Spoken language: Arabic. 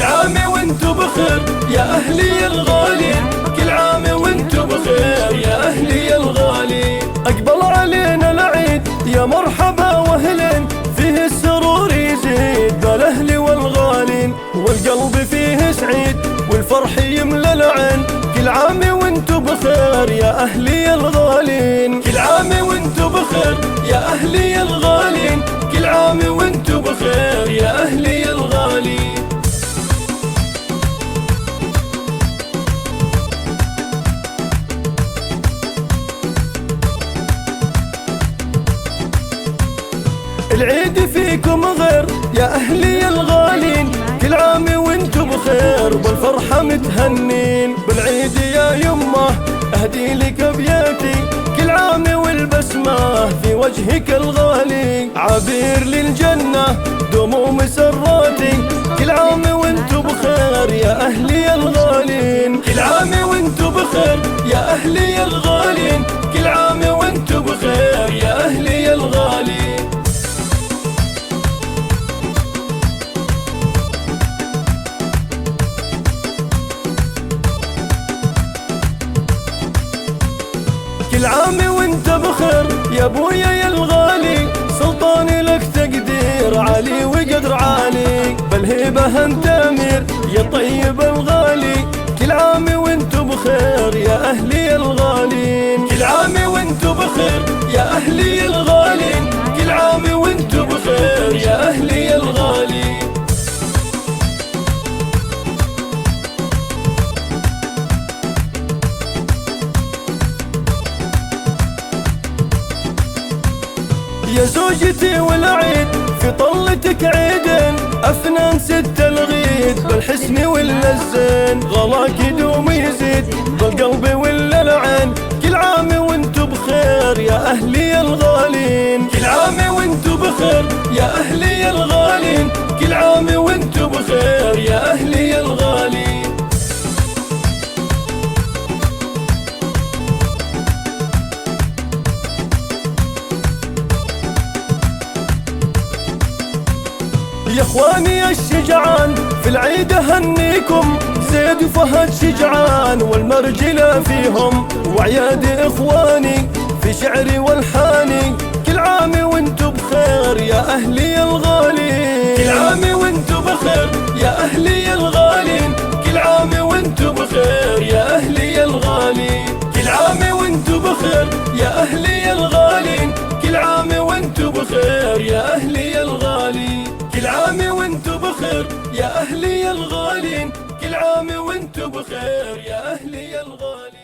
كل عام وانتو بخير يا أهلي الغالين، كل عام وانتو بخير يا أهلي الغالين. أقبل علينا العيد يا مرحبا وأهلين، فيه السرور يزيد بالأهل والغالين، والقلب فيه سعيد والفرح يملى العين. كل عام وانتو بخير يا أهلي الغالين، كل عام وانتو بخير يا أهلي الغالين، كل عام وانتو بخير يا أهلي الغالين. العيد فيكم غير يا أهلي الغالين، كل عام وانتو بخير بالفرحة متهنين. بالعيد يا يمه أهدي لك أبياتي، كل عام والبسمة في وجهك الغالي، عبير للجنة دموم مسراتي. كل عام وانتو بخير يا أهلي الغالين، كل عام وانتو بخير يا أهلي الغالين، كل عام وانتو بخير يا أهلي الغالين. كل عام وانت بخير يا ابويا يا الغالي، سلطاني لك تقدير عالي وقدر عالي، بالهيبة انت امير يا طيب الغالي. كل عام وانت بخير يا اهلي الغالين، كل عام وانت بخير يا اهلي الغالين، كل عام وانت بخير يا اهلي الغالين. يا زوجتي والعيد في طلتك عيدين، أفنان ست الغيد بالحسن ولا الزين، غلاك يدوم يزيد بالقلب ولا العين. كل عام وانتو بخير يا أهلي الغالين، كل عام وانتو بخير يا أهلي الغالين، كل عام وانتو بخير يا أهلي الغالين. يا اخواني الشجعان في العيد اهنيكم، زيد وفهد شجعان والمرجلة فيهم، وعياد اخواني في شعري والحاني. كل عام وانتو بخير يا اهلي الغالين، كل عام وانتو بخير يا اهلي الغالين، كل عام وانتو بخير يا اهلي الغالين، كل عام وانتو بخير يا اهلي الغالين، كل عام وانتو بخير يا اهلي الغالين، كل عام وانتو بخير يا أهلي الغالين، كل عام وانتو بخير يا أهلي الغالين.